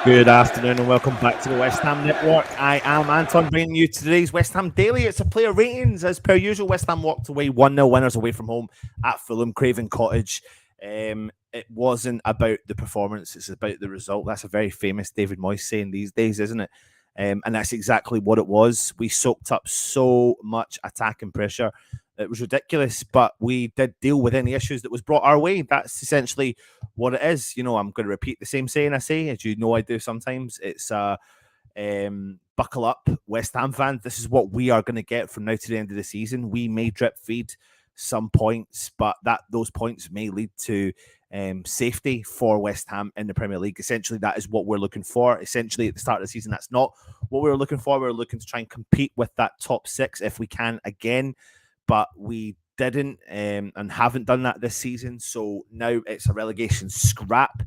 Good afternoon and welcome back to the West Ham Network. I am Anton, bringing you today's West Ham Daily. It's a player ratings. As per usual, West Ham walked away 1-0 winners away from home at Fulham, Craven Cottage. It wasn't about the performance, it's about the result. That's a very famous David Moyes saying these days, isn't it? And that's exactly what it was. We soaked up so much attack and pressure. It was ridiculous, but we did deal with any issues that was brought our way. That's essentially what it is. You know, I'm going to repeat the same saying I say, as you know I do sometimes. It's buckle up, West Ham fans. This is what we are going to get from now to the end of the season. We may drip feed some points, but those points may lead to safety for West Ham in the Premier League. Essentially, that is what we're looking for. Essentially, at the start of the season, that's not what we were looking for. We were looking to try and compete with that top six if we can again, but we didn't and haven't done that this season. So now it's a relegation scrap.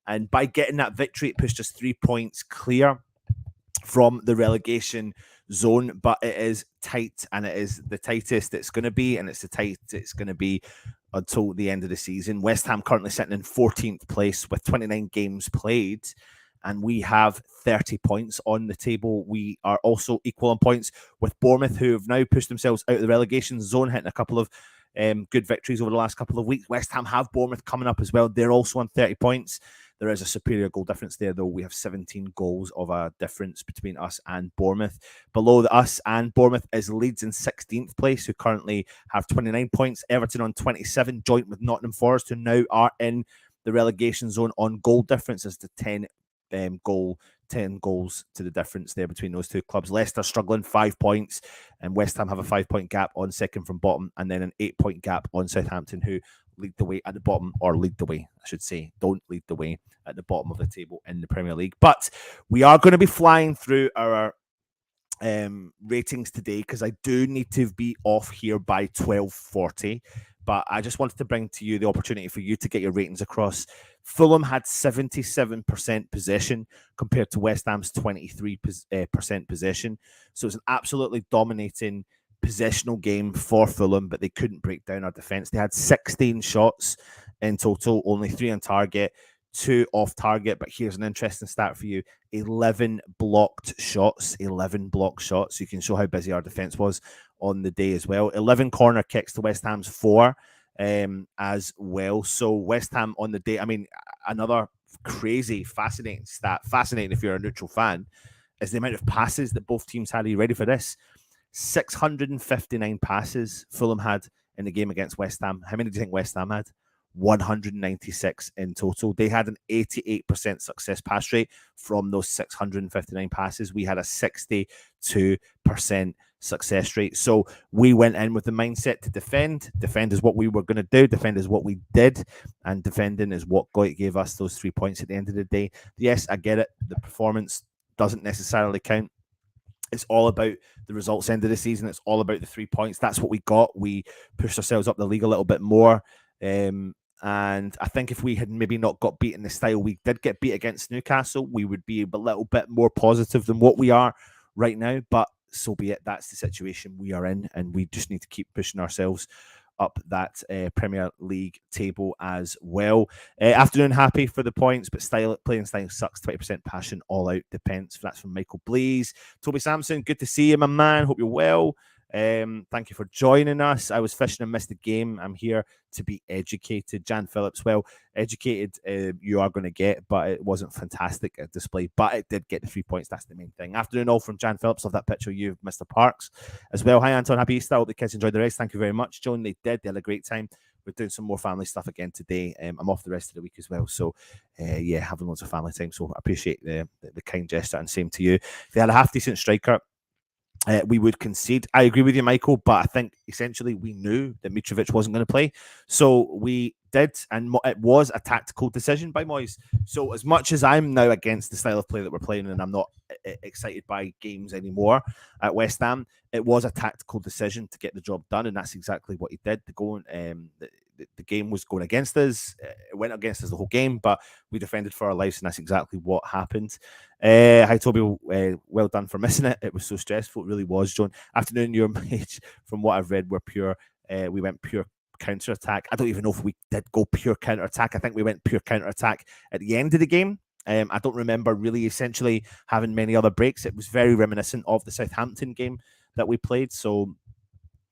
And by getting that victory, it pushed us 3 points clear from the relegation zone, but it is tight, and it is the tightest it's going to be, and it's the tightest it's going to be until the end of the season. West Ham currently sitting in 14th place with 29 games played, and we have 30 points on the table. We are also equal on points with Bournemouth, who have now pushed themselves out of the relegation zone, hitting a couple of good victories over the last couple of weeks. West Ham have Bournemouth coming up as well. They're also on 30 points. There is a superior goal difference there, though. We have 17 goals of a difference between us and Bournemouth. Below us and Bournemouth is Leeds in 16th place, who currently have 29 points. Everton on 27, joint with Nottingham Forest, who now are in the relegation zone on goal difference as the 10 goals to the difference there between those two clubs. Leicester struggling 5 points, and West Ham have a 5-point gap on second from bottom, and then an 8-point gap on Southampton, who lead the way at the bottom, or lead the way, I should say. Don't lead the way at the bottom of the table in the Premier League. But we are going to be flying through our ratings today, because I do need to be off here by 12:40. But I just wanted to bring to you the opportunity for you to get your ratings across. Fulham had 77% possession compared to West Ham's 23% possession. So it's an absolutely dominating possessional game for Fulham, but they couldn't break down our defence. They had 16 shots in total, only 3 on target, 2 off target. But here's an interesting stat for you: 11 blocked shots. 11 blocked shots. You can show how busy our defence was on the day as well. 11 corner kicks to West Ham's 4 as well. So West Ham on the day, I mean, another crazy, fascinating stat, fascinating if you're a neutral fan, is the amount of passes that both teams had. Are you ready for this? 659 passes Fulham had in the game against West Ham. How many do you think West Ham had? 196 in total. They had an 88% success pass rate from those 659 passes. We had a 62% success rate. So we went in with the mindset to defend. Defend is what we were going to do. Defend is what we did. And defending is what gave us those 3 points at the end of the day. Yes, I get it. The performance doesn't necessarily count. It's all about the results end of the season. It's all about the 3 points. That's what we got. We pushed ourselves up the league a little bit more. And I think if we had maybe not got beat in the style we did get beat against Newcastle, we would be a little bit more positive than what we are right now. But so be it. That's the situation we are in, and we just need to keep pushing ourselves up that Premier League table as well. Afternoon happy for the points, but playing style sucks. 20% passion, all out depends. That's from Michael Blees. Toby Sampson, good to see you, my man. Hope you're well. Thank you for joining us. I was fishing and missed the game. I'm here to be educated. Jan Phillips, well, educated you are going to get, but it wasn't fantastic at display, but it did get the 3 points. That's the main thing. Afternoon all from Jan Phillips. Love that picture of you, Mr. Parks, as well. Hi, Anton. Happy Easter. Hope the kids enjoyed the race. Thank you very much, Joan. They did. They had a great time. We're doing some more family stuff again today. I'm off the rest of the week as well. So, yeah, having loads of family time. So I appreciate the kind gesture, and same to you. If they had a half-decent striker, we would concede. I agree with you, Michael, but I think essentially we knew that Mitrovic wasn't going to play. So we did, and it was a tactical decision by Moyes. So as much as I'm now against the style of play that we're playing, and I'm not excited by games anymore at West Ham, it was a tactical decision to get the job done, and that's exactly what he did. The game was going against us. It went against us the whole game, but we defended for our lives, and that's exactly what happened. Hi, Toby. Well done for missing it. It was so stressful. It really was, John. Afternoon, your mate, from what I've read, were pure. We went pure counter-attack. I don't even know if we did go pure counter-attack. I think we went pure counter-attack at the end of the game. I don't remember really essentially having many other breaks. It was very reminiscent of the Southampton game that we played. So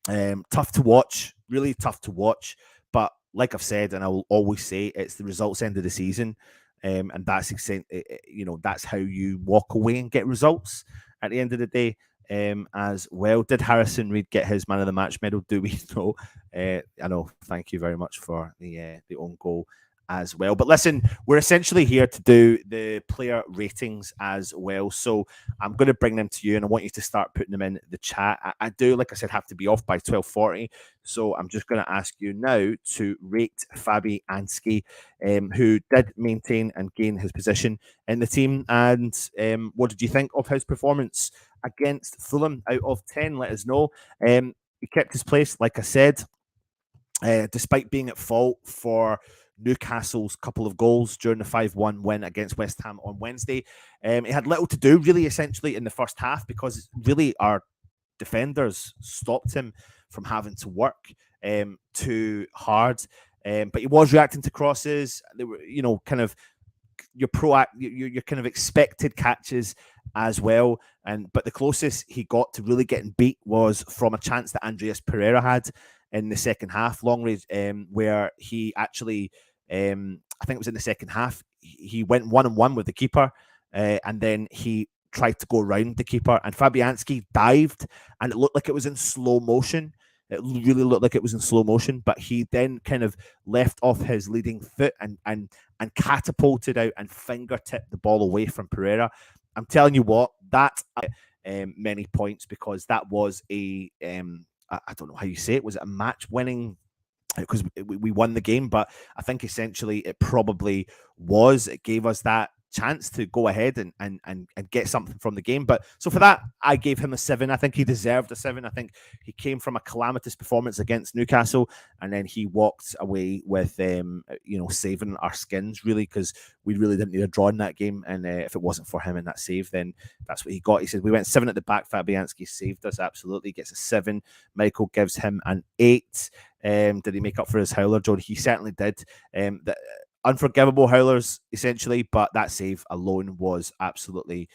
tough to watch, really tough to watch. But like I've said, and I will always say, it's the results end of the season, and that's how you walk away and get results at the end of the day. As well, did Harrison Reed get his man of the match medal? Do we know? I know. Thank you very much for the own goal as well. But listen, we're essentially here to do the player ratings as well. So I'm going to bring them to you, and I want you to start putting them in the chat. I do, like I said, have to be off by 12:40. So I'm just going to ask you now to rate Fabianski, who did maintain and gain his position in the team. And what did you think of his performance against Fulham out of 10? Let us know. He kept his place, like I said, despite being at fault for Newcastle's couple of goals during the 5-1 win against West Ham on Wednesday. It had little to do, really, essentially, in the first half, because really our defenders stopped him from having to work too hard. But he was reacting to crosses. They were, kind of your kind of expected catches as well. But the closest he got to really getting beat was from a chance that Andreas Pereira had in the second half, long range, where he actually, I think it was in the second half, he went 1-on-1 with the keeper, and then he tried to go around the keeper, and Fabianski dived, and it looked like it was in slow motion. It really looked like it was in slow motion, but he then kind of left off his leading foot and catapulted out and fingertipped the ball away from Pereira. I'm telling you what, that many points, because that was I don't know how you say it. Was it a match-winning? Because we won the game, but I think essentially it probably was. It gave us that chance to go ahead and get something from the game. But so for that, I gave him a 7. I think he deserved a 7. I think he came from a calamitous performance against Newcastle, and then he walked away with saving our skins, really, because we really didn't need a draw in that game. And if it wasn't for him and that save, then that's what he got. He said we went 7 at the back. Fabianski saved us. Absolutely, gets a 7. Michael gives him an 8. Did he make up for his howler, John? He certainly did. Unforgivable howlers, essentially, but that save alone was absolutely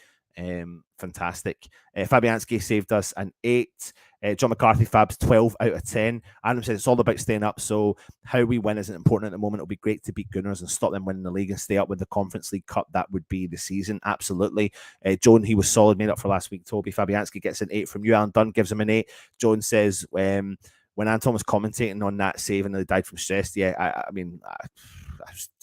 fantastic. Fabianski saved us an 8. John McCarthy Fab's 12 out of 10. Adam said it's all about staying up, so how we win isn't important at the moment. It'll be great to beat Gunners and stop them winning the league and stay up with the Conference League Cup. That would be the season, absolutely. Joan, he was solid, made up for last week. Toby Fabianski gets an 8 from you. Alan Dunn gives him an 8. Joan says, when Anton was commentating on that save and they died from stress, yeah, I mean,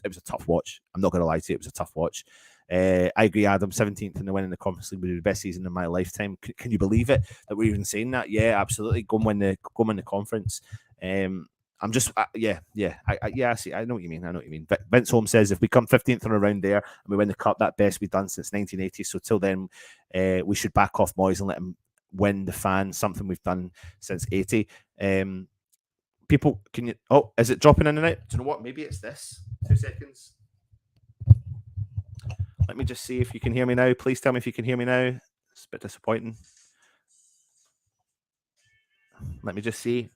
it was a tough watch. I'm not going to lie to you, it was a tough watch. I agree, Adam. 17th in the win in the Conference League would be the best season in my lifetime. Can you believe it that we're even saying that? Yeah, absolutely. Go and win the conference. I'm just, I see. I know what you mean. Vince Holmes says if we come 15th and around there and we win the cup, that best we've done since 1980. So till then, we should back off Moyes and let him win the fan. Something we've done since 80. People, can you? Oh, is it dropping in and out? Do you know what? Maybe it's this. 2 seconds. Let me just see if you can hear me now. Please tell me if you can hear me now. It's a bit disappointing. Let me just see.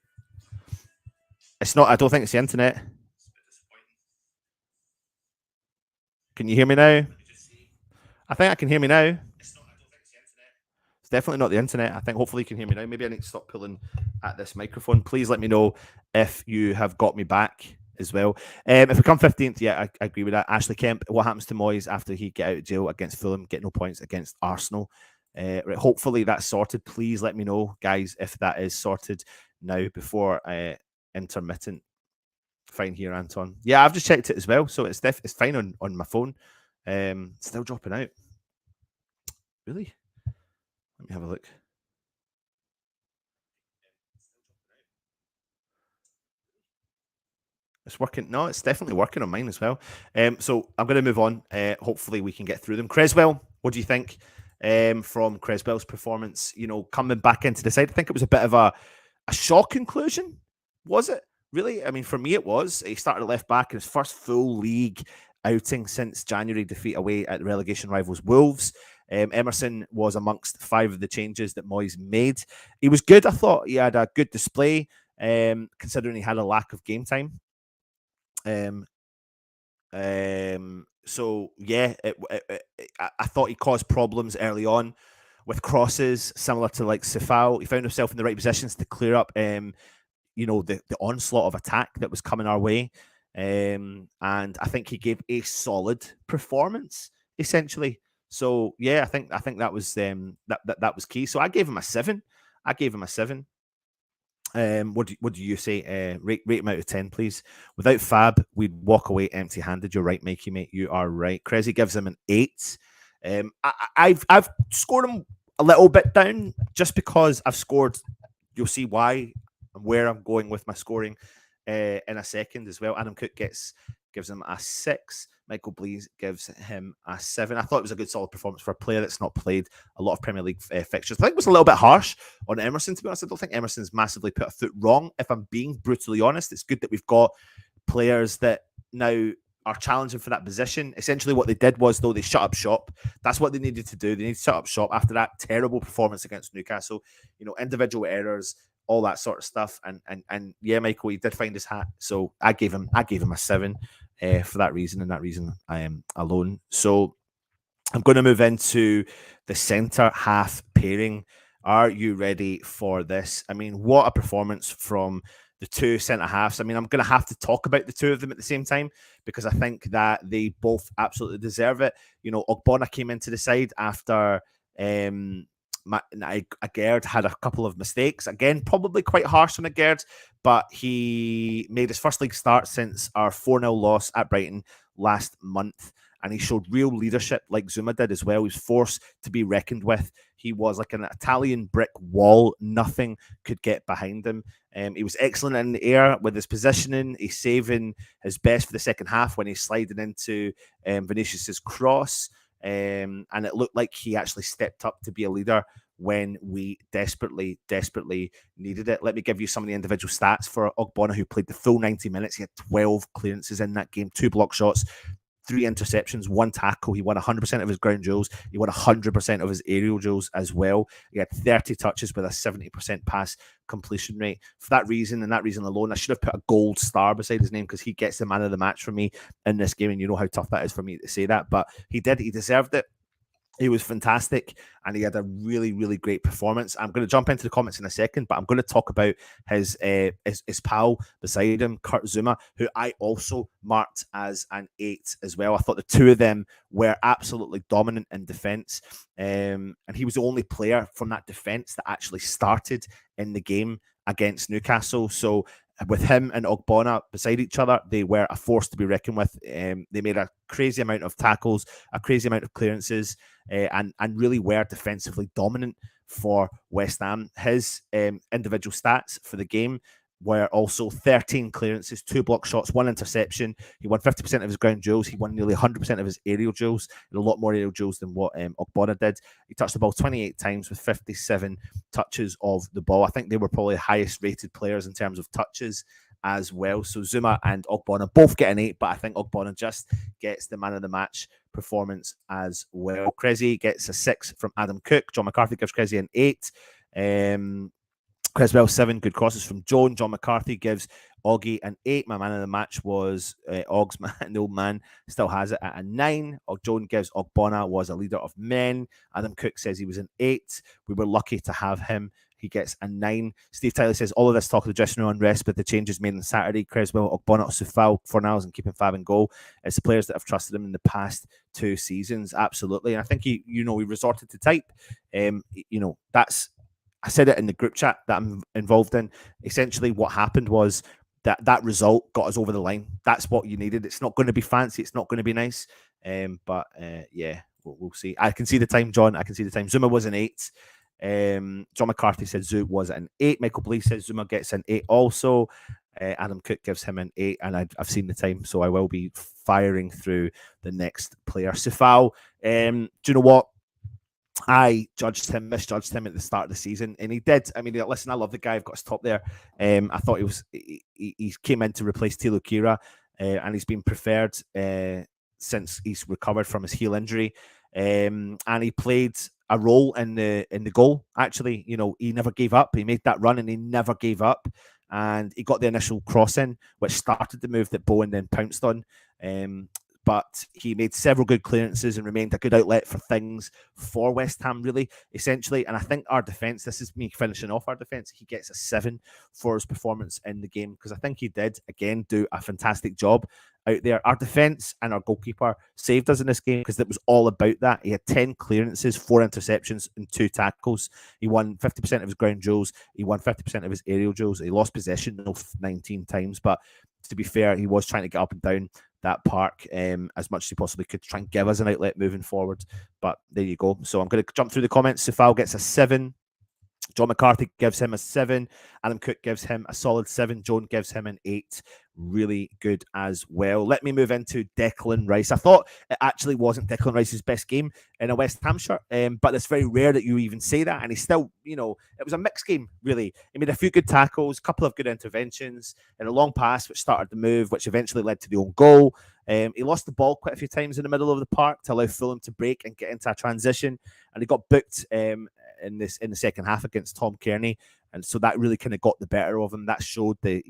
It's not. I don't think it's the internet. Can you hear me now? I think I can hear me now. It's definitely not the internet. I think hopefully you can hear me now. Maybe I need to stop pulling at this microphone. Please let me know if you have got me back as well. If we come 15th, yeah, I agree with that. Ashley Kemp, what happens to Moyes after he get out of jail against Fulham, get no points against Arsenal? Right, hopefully that's sorted. Please let me know, guys, if that is sorted now before intermittent. Fine here, Anton. Yeah, I've just checked it as well, so it's fine on my phone. Still dropping out. Really? Let me have a look. It's working. No, it's definitely working on mine as well. So I'm going to move on. Hopefully we can get through them. Creswell, what do you think from Creswell's performance? Coming back into the side, I think it was a bit of a shock conclusion. Was it really? I mean, for me, it was. He started left back in his first full league outing since January defeat away at relegation rivals Wolves. Emerson was amongst 5 of the changes that Moyes made. He was good. I thought he had a good display, considering he had a lack of game time. So yeah, I thought he caused problems early on with crosses, similar to like Sefao. He found himself in the right positions to clear up, the onslaught of attack that was coming our way. And I think he gave a solid performance, essentially. So yeah, I think that was that was key. So I gave him a 7. I gave him a 7. What do you say? Rate him out of 10, please. Without Fab, we'd walk away empty-handed. You're right, Mikey, mate. You are right. Crazy gives him an 8. I've scored him a little bit down just because I've scored. You'll see why and where I'm going with my scoring in a second as well. Adam Cook gives him a 6. Michael Blease gives him a 7. I thought it was a good, solid performance for a player that's not played a lot of Premier League fixtures. I think it was a little bit harsh on Emerson, to be honest. I don't think Emerson's massively put a foot wrong, if I'm being brutally honest. It's good that we've got players that now are challenging for that position. Essentially, what they did was, though, they shut up shop. That's what they needed to do. They need to shut up shop after that terrible performance against Newcastle. Individual errors, all that sort of stuff. And yeah, Michael, he did find his hat. So I gave him a 7 for that reason, and that reason I am alone. So I'm going to move into the centre half pairing. Are you ready for this? I mean, what a performance from the two centre halves. I mean, I'm going to have to talk about the two of them at the same time because I think that they both absolutely deserve it. Ogbonna came into the side after Agerd had a couple of mistakes. Again, probably quite harsh on Agerd, but he made his first league start since our 4-0 loss at Brighton last month. And he showed real leadership like Zuma did as well. He was forced to be reckoned with. He was like an Italian brick wall. Nothing could get behind him. He was excellent in the air with his positioning. He's saving his best for the second half when he's sliding into Vinicius's cross. And it looked like he actually stepped up to be a leader when we desperately needed it. Let me give you some of the individual stats for Ogbonna, who played the full 90 minutes. He had 12 clearances in that game, 2 block shots, 3 interceptions, 1 tackle. He won 100% of his ground duels. He won 100% of his aerial duels as well. He had 30 touches with a 70% pass completion rate. For that reason and that reason alone, I should have put a gold star beside his name because he gets the man of the match for me in this game. And you know how tough that is for me to say that. But he did. He deserved it. He was fantastic and he had a really, really great performance. I'm going to jump into the comments in a second, but I'm going to talk about his pal beside him, Kurt Zuma, who I also marked as an 8 as well. I thought the two of them were absolutely dominant in defence. And he was the only player from that defence that actually started in the game against Newcastle. So with him and Ogbonna beside each other, they were a force to be reckoned with. They made a crazy amount of tackles, a crazy amount of clearances, and really were defensively dominant for West Ham. His individual stats for the game were also 13 clearances, 2 block shots, 1 interception. He won 50% of his ground duels. He won nearly 100% of his aerial duels, and a lot more aerial duels than what Ogbonna did. He touched the ball 28 times with 57 touches of the ball. I think they were probably the highest rated players in terms of touches as well. So Zuma and Ogbonna both get an 8, but I think Ogbonna just gets the man of the match performance as well. Cressy gets a 6 from Adam Cook. John McCarthy gives Cressy an 8. Creswell 7, good crosses from Joan. John McCarthy gives Oggy an 8. My man of the match was Oggs, the old man, still has it at a 9. Joan gives Ogbonna was a leader of men. Adam Cook says he was an 8. We were lucky to have him. He gets a 9. Steve Tyler says all of this talk of the dressing room unrest, but the changes made on Saturday. Creswell, Ogbonna, Sufal, Fornals, and keeping Fab in goal. It's the players that have trusted him in the past 2 seasons. Absolutely. And I think he resorted to type. That's. I said it in the group chat that I'm involved in. Essentially, what happened was that result got us over the line. That's what you needed. It's not going to be fancy. It's not going to be nice. But we'll see. I can see the time, John. I can see the time. Zuma was an 8. John McCarthy said Zuma was an 8. Michael Blease says Zuma gets an 8 also. Adam Cook gives him an 8, and I've seen the time, so I will be firing through the next player. Sefao, do you know what? I misjudged him at the start of the season, and he did. I mean, listen, I love the guy. I've got his top there. I thought he came in to replace Tilo Kira, and he's been preferred since he's recovered from his heel injury. And he played a role in the goal. Actually, he never gave up. He made that run, and he never gave up. And he got the initial cross in, which started the move that Bowen then pounced on. but he made several good clearances and remained a good outlet for things for West Ham, really, essentially. And I think our defence, this is me finishing off our defence, he gets a 7 for his performance in the game, because I think he did, again, do a fantastic job out there. Our defence and our goalkeeper saved us in this game, because it was all about that. He had 10 clearances, 4 interceptions, and 2 tackles. He won 50% of his ground duels. He won 50% of his aerial duels. He lost possession 19 times, but to be fair, he was trying to get up and down that park as much as he possibly could to try and give us an outlet moving forward. But there you go. So I'm going to jump through the comments. Sufal gets a 7. John McCarthy gives him a 7. Adam Cook gives him a solid 7. Joan gives him an 8. Really good as well. Let me move into Declan Rice. I thought it actually wasn't Declan Rice's best game in a West Ham shirt, but it's very rare that you even say that. And he still, it was a mixed game, really. He made a few good tackles, a couple of good interventions, and a long pass which started the move, which eventually led to the own goal. He lost the ball quite a few times in the middle of the park to allow Fulham to break and get into a transition, and he got booked in the second half against Tom Kearney, and so that really kind of got the better of him. That showed the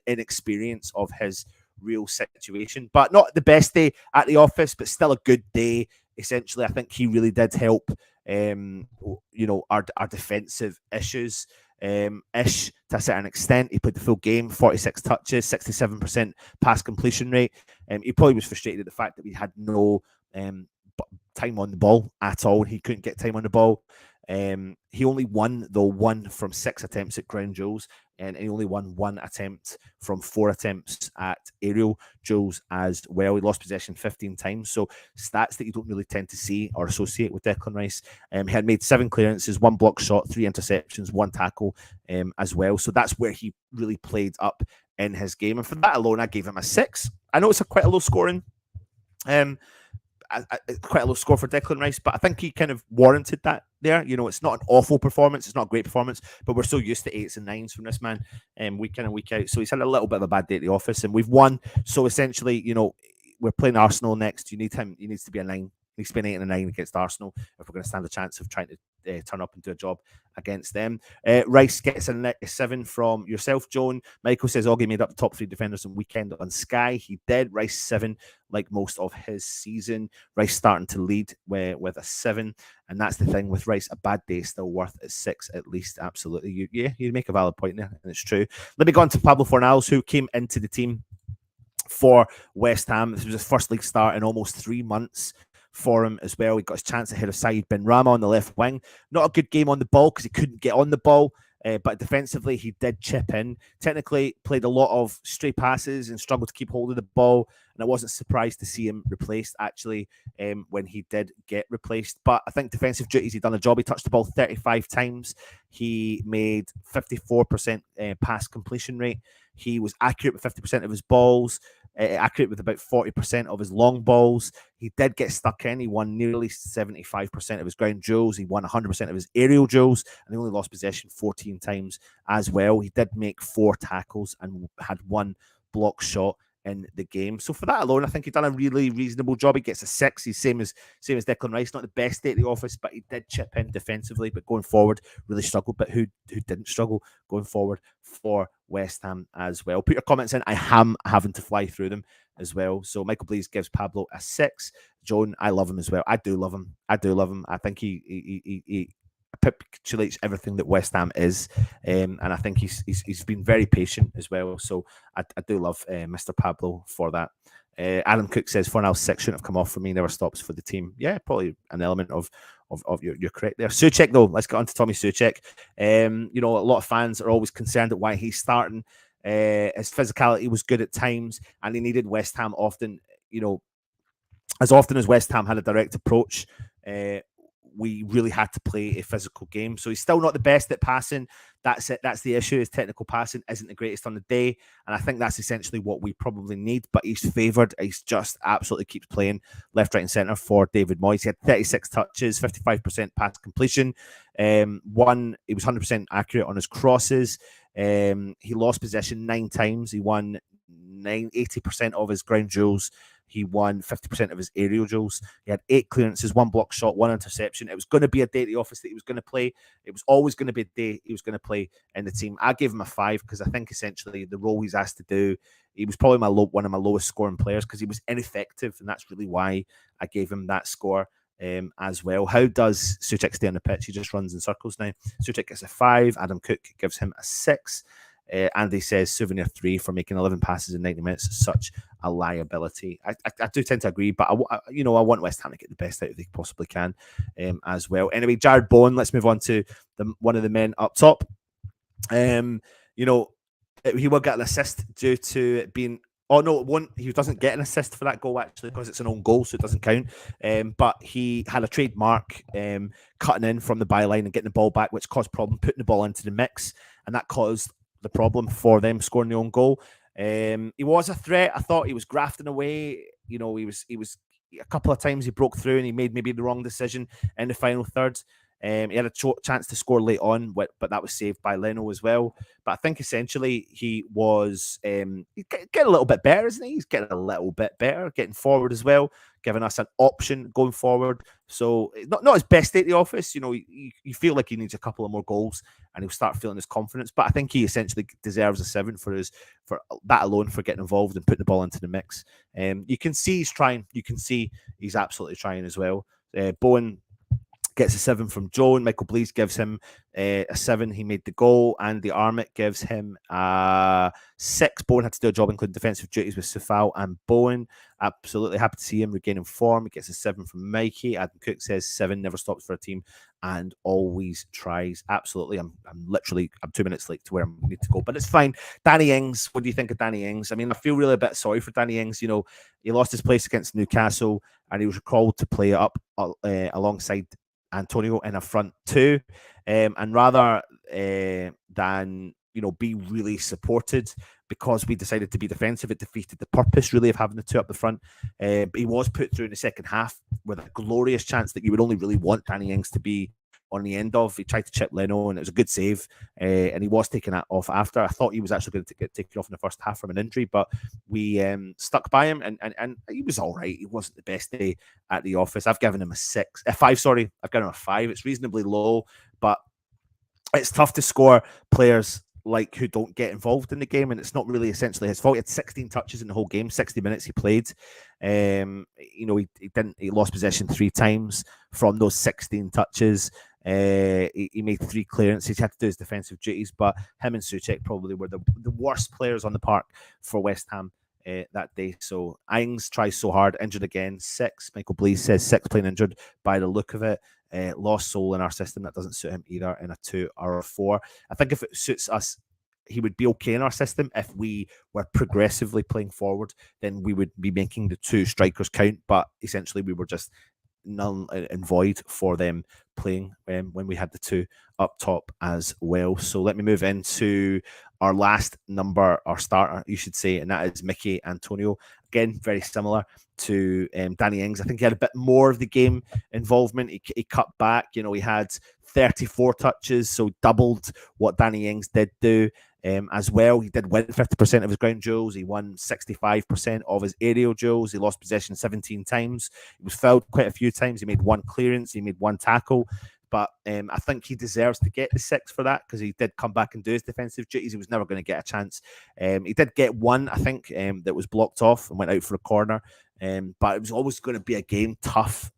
inexperience of his real situation, but not the best day at the office, but still a good day. Essentially, I think he really did help. Our defensive issues. Ish to a certain extent. He played the full game, 46 touches, 67% pass completion rate. He probably was frustrated at the fact that we had no time on the ball at all. He couldn't get time on the ball. He only won, though, 1 from 6 attempts at ground duels, and he only won 1 attempt from 4 attempts at aerial duels as well. He lost possession 15 times, so stats that you don't really tend to see or associate with Declan Rice. He had made 7 clearances, 1 block shot, 3 interceptions, 1 tackle as well. So that's where he really played up in his game, and for that alone, I gave him a 6. I know it's quite a low scoring. Quite a low score for Declan Rice, but I think he kind of warranted that there. It's not an awful performance, it's not a great performance, but we're so used to 8s and 9s from this man week in and week out. So he's had a little bit of a bad day at the office, and we've won. So essentially, we're playing Arsenal next. You need him. He needs to be a 9. He needs to be an 8 and a 9 against Arsenal if we're going to stand a chance of trying to turn up and do a job against them. Rice gets a 7 from yourself, Joan. Michael says Oggy made up the top 3 defenders on weekend on Sky. He did. Rice 7, like most of his season. Rice starting to lead with a 7, and that's the thing with Rice. A bad day is still worth a 6 at least. Absolutely, you make a valid point there, and it's true. Let me go on to Pablo Fornals, who came into the team for West Ham. This was his first league start in almost 3 months. For him as well. He got his chance ahead of Saeed Benrahma on the left wing. Not a good game on the ball because he couldn't get on the ball, but defensively he did chip in. Technically played a lot of stray passes and struggled to keep hold of the ball, and I wasn't surprised to see him replaced actually when he did get replaced. But I think defensive duties, he done a job. He touched the ball 35 times. He made 54% pass completion rate. He was accurate with 50% of his balls, accurate with about 40% of his long balls. He did get stuck in. He won nearly 75% of his ground duels. He won 100% of his aerial duels, and he only lost possession 14 times as well. He did make 4 tackles and had 1 block shot in the game. So for that alone, I think he's done a really reasonable job. He gets a 6. He's same as Declan Rice. Not the best day at the office, but he did chip in defensively. But going forward, really struggled. But who didn't struggle going forward for West Ham as well? Put your comments in. I am having to fly through them as well. So Michael Blease gives Pablo a 6. Joan, I love him as well. I do love him. I think he capitulates everything that West Ham is, and I think he's been very patient as well. So I do love Mr. Pablo for that. Adam Cook says Fornals 6 shouldn't have come off for me. Never stops for the team. Yeah, probably an element of you're correct there. Souček though, let's get on to Tommy Souček. A lot of fans are always concerned at why he's starting. His physicality was good at times, and he needed West Ham often. As often as West Ham had a direct approach, we really had to play a physical game. So he's still not the best at passing. That's it. That's the issue. His technical passing isn't the greatest on the day. And I think that's essentially what we probably need. But he's favoured. He's just absolutely keeps playing left, right and centre for David Moyes. He had 36 touches, 55% pass completion. He was 100% accurate on his crosses. He lost possession 9 times. He won 80% of his ground duels. He won 50% of his aerial duels. He had 8 clearances, 1 block shot, 1 interception. It was going to be a day at the office that he was going to play. It was always going to be a day he was going to play in the team. I gave him a 5 because I think essentially the role he's asked to do, he was probably one of my lowest scoring players because he was ineffective, and that's really why I gave him that score. As well. How does Souček stay on the pitch? He just runs in circles now. Souček gets a 5. Adam Cook gives him a 6. Andy says Souvenir 3 for making 11 passes in 90 minutes. Such a liability. I do tend to agree, but I want West Ham to get the best out of they possibly can as well. Anyway, Jared Bowen. Let's move on to one of the men up top. He will get an assist due to it being. Oh, no, it won't. He doesn't get an assist for that goal, actually, because it's an own goal, so it doesn't count. But he had a trademark cutting in from the byline and getting the ball back, which caused problem, putting the ball into the mix, and that caused the problem for them scoring the own goal. He was a threat. I thought he was grafting away. He was a couple of times he broke through and he made maybe the wrong decision in the final third. He had a chance to score late on, but that was saved by Leno as well. But I think essentially he was getting a little bit better, isn't he? He's getting a little bit better, getting forward as well, giving us an option going forward. So not his best day at the office. You feel like he needs a couple of more goals and he'll start feeling his confidence. But I think he essentially deserves a 7 for that alone, for getting involved and putting the ball into the mix. You can see he's trying. You can see he's absolutely trying as well. Bowen gets a 7 from Joan. Michael Blease gives him a 7. He made the goal. Andy Armit gives him a 6. Bowen had to do a job including defensive duties with Sufal and Bowen. Absolutely happy to see him regaining form. He gets a 7 from Mikey. Adam Cook says 7, never stops for a team and always tries. Absolutely. I'm 2 minutes late to where I need to go, but it's fine. Danny Ings, what do you think of Danny Ings? I mean, I feel really a bit sorry for Danny Ings. He lost his place against Newcastle and he was recalled to play up alongside Antonio in a front 2, and rather than be really supported because we decided to be defensive, it defeated the purpose really of having the 2 up the front. But he was put through in the second half with a glorious chance that you would only really want Danny Ings to be on the end of. He tried to chip Leno and it was a good save, and he was taken off after. I thought he was actually going to get taken off in the first half from an injury, but we stuck by him, and he was all right. He wasn't the best day at the office. I've given him a 5, sorry. I've given him a 5. It's reasonably low, but it's tough to score players who don't get involved in the game, and it's not really essentially his fault. He had 16 touches in the whole game, 60 minutes he played. He lost possession 3 times from those 16 touches. He made 3 clearances. He had to do his defensive duties, but him and Souček probably were the worst players on the park for West Ham that day. So Ings tries so hard, injured again, 6. Michael Blease says 6, playing injured by the look of it. Lost soul in our system. That doesn't suit him either in a 2 or a 4. I think if it suits us, he would be okay in our system. If we were progressively playing forward, then we would be making the 2 strikers count, but essentially we were just null and void for them playing when we had the 2 up top as well. So let me move into our last number, our starter, you should say, and that is Mickey Antonio. Again, very similar to Danny Ings. I think he had a bit more of the game involvement. He cut back. He had 34 touches, so doubled what Danny Ings did do. As well, he did win 50% of his ground duels. He won 65% of his aerial duels. He lost possession 17 times. He was fouled quite a few times. He made 1 clearance. He made 1 tackle. But I think he deserves to get the 6 for that because he did come back and do his defensive duties. He was never going to get a chance. He did get 1, I think, that was blocked off and went out for a corner. But it was always going to be a game tough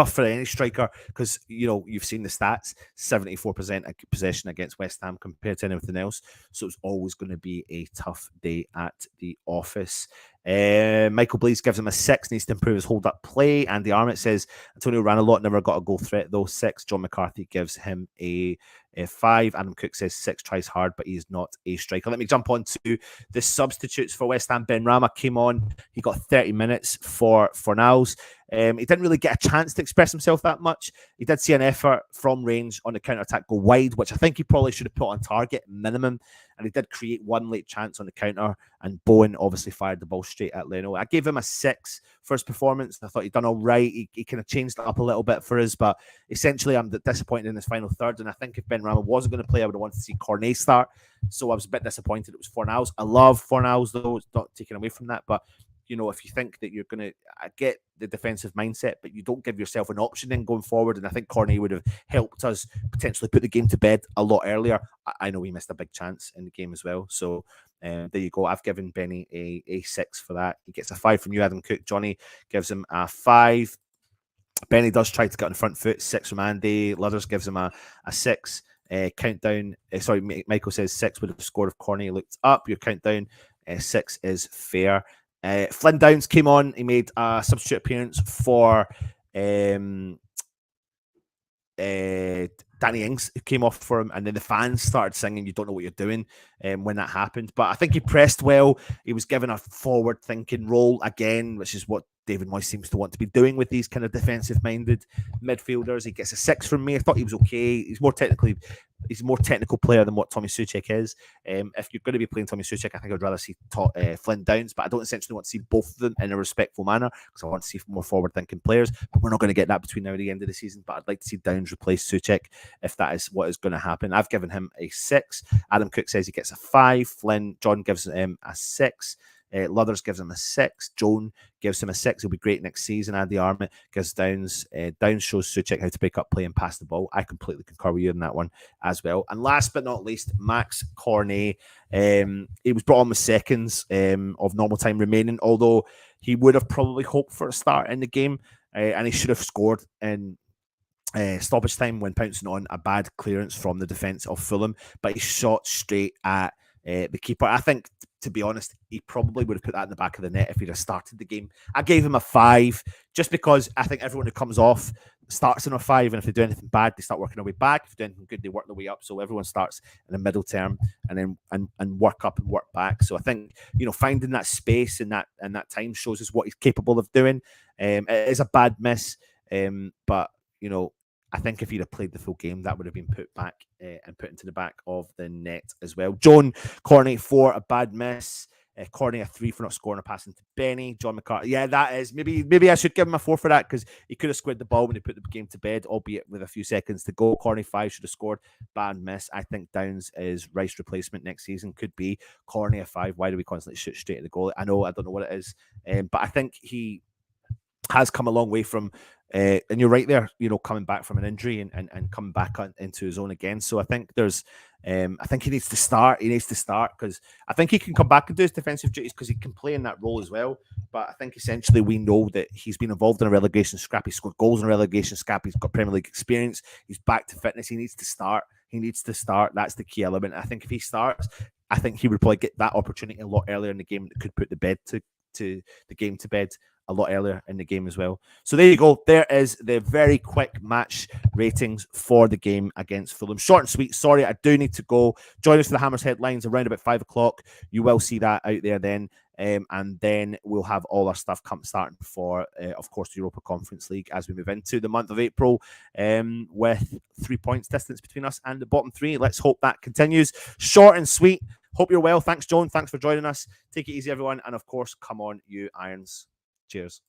for any striker because you've seen the stats, 74% possession against West Ham compared to anything else, so it's always going to be a tough day at the office. Michael Blease gives him a 6, needs to improve his hold up play. Andy Armit says Antonio ran a lot, never got a goal threat though, 6. John McCarthy gives him a 5. Adam Cook says 6, tries hard but he's not a striker. Let me jump on to the substitutes for West Ham. Ben Rama came on, he got 30 minutes for Fornals. He didn't really get a chance to express himself that much. He did see an effort from range on the counter-attack go wide, which I think he probably should have put on target minimum. and he did create one late chance on the counter, and Bowen obviously fired the ball straight at Leno. I gave him a 6 for his performance. I thought he'd done all right. He kind of changed it up a little bit for us, but essentially I'm disappointed in his final third, and I think if Ben Rama wasn't going to play, I would have wanted to see Cornet start, so I was a bit disappointed it was Fornals. I love Fornals, though. It's not taken away from that, but if you think that you're going to get the defensive mindset, but you don't give yourself an option in going forward, and I think Cornet would have helped us potentially put the game to bed a lot earlier. I know he missed a big chance in the game as well. So there you go. I've given Benny a 6 for that. He gets a 5 from you, Adam Cook. Johnny gives him a 5. Benny does try to get on the front foot. 6 from Andy. Luthers gives him a 6. Countdown. Michael says 6 would have scored if Cornet looked up. Your countdown 6 is fair. Flynn Downs came on. He made a substitute appearance for Danny Ings, who came off for him, and then the fans started singing "You Don't Know What You're Doing" when that happened. But I think he pressed well. He was given a forward-thinking role again, which is what David Moyes seems to want to be doing with these kind of defensive-minded midfielders. He gets a 6 from me. I thought he was okay. He's a more technical player than what Tommy Souček is. If you're going to be playing Tommy Souček, I think I'd rather see Flynn Downs, but I don't essentially want to see both of them in a respectful manner because I want to see more forward-thinking players. But we're not going to get that between now and the end of the season. But I'd like to see Downs replace Souček if that is what is going to happen. I've given him a 6. Adam Cook says he gets a 5. John gives him a 6. Luthers gives him a 6. Joan gives him a 6. He'll be great next season. Andy Armit gives Downs. Downs shows Souček how to break up play and pass the ball. I completely concur with you on that one as well. And last but not least, Max Cornet. He was brought on with seconds of normal time remaining, although he would have probably hoped for a start in the game, and he should have scored in stoppage time when pouncing on a bad clearance from the defence of Fulham, but he shot straight at the keeper. I think, to be honest, he probably would have put that in the back of the net if he'd have started the game. I gave him a 5 just because I think everyone who comes off starts in a 5, and if they do anything bad, they start working their way back. If they do anything good, they work their way up. So everyone starts in the middle term and then and work up and work back. So I think finding that space and that time shows us what he's capable of doing. It is a bad miss, but I think if he'd have played the full game, that would have been put back and put into the back of the net as well. John Cornet 4, a bad miss. Cornet a 3 for not scoring a pass into Benny. John McCarthy, yeah, that is maybe I should give him a 4 for that because he could have squared the ball when he put the game to bed, albeit with a few seconds to go. Cornet 5 should have scored. Bad miss. I think Downs is Rice replacement next season. Could be. Cornet a 5. Why do we constantly shoot straight at the goal? I don't know what it is, but I think he has come a long way from, and you're right there, coming back from an injury and coming back into his own again. So I think I think he needs to start. He needs to start because I think he can come back and do his defensive duties because he can play in that role as well. But I think essentially we know that he's been involved in a relegation scrap. He scored goals in a relegation scrap. He's got Premier League experience. He's back to fitness. He needs to start. That's the key element. I think if he starts, I think he would probably get that opportunity a lot earlier in the game that could put the game to bed a lot earlier in the game as well. So there you go. There is the very quick match ratings for the game against Fulham. Short and sweet. Sorry, I do need to go. Join us for the Hammers headlines around about 5 o'clock. You will see that out there then. And then we'll have all our stuff starting for, of course, the Europa Conference League as we move into the month of April with 3 points distance between us and the bottom 3. Let's hope that continues. Short and sweet. Hope you're well. Thanks, Joan. Thanks for joining us. Take it easy, everyone. And, of course, come on, you Irons. Cheers.